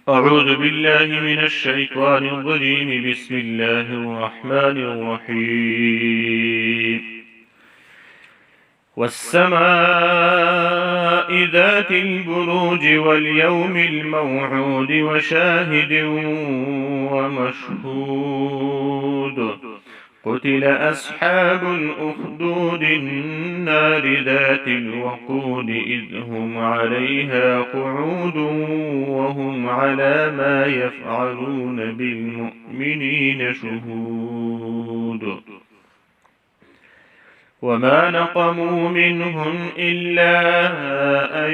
أعوذ بالله من الشيطان الرجيم. بسم الله الرحمن الرحيم. والسماء ذات البروج واليوم الموعود وشاهد ومشهود. قتل أصحاب الأخدود النار ذات الوقود إذ هم عليها قعود وهم على ما يفعلون بالمؤمنين شهود. وما نقموا منهم إلا أن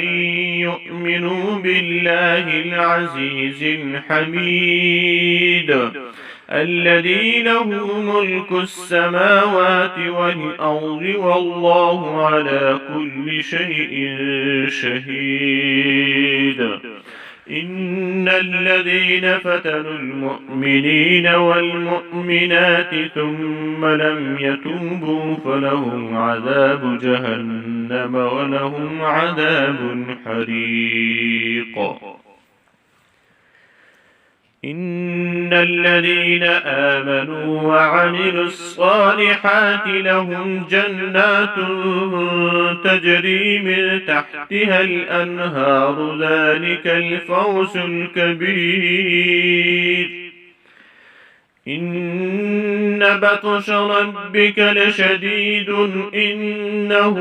يؤمنوا بالله العزيز الحميد الذي له ملك السماوات والأرض والله على كل شيء شهيد. إن الذين فتنوا المؤمنين والمؤمنات ثم لم يتوبوا فلهم عذاب جهنم ولهم عذاب حريق. إن الذين آمنوا وعملوا الصالحات لهم جنات تجري من تحتها الأنهار ذلك الفوز الكبير. إن بطش ربك لشديد إنه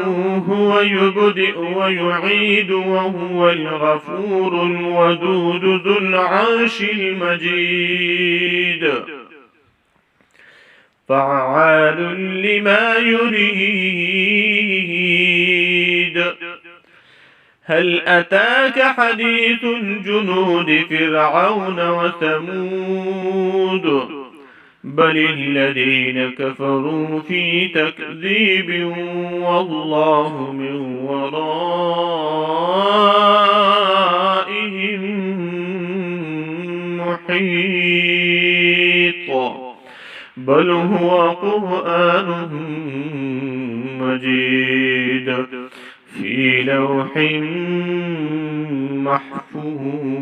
هو يبدئ ويعيد وهو الغفور الودود ذو العرش المجيد فعال لما يريد. هل أتاك حديث الجنود فرعون وثمود بل الذين كفروا في تكذيب والله من ورائهم محيط بل هو قرآن مجيد في لوح محفوظ.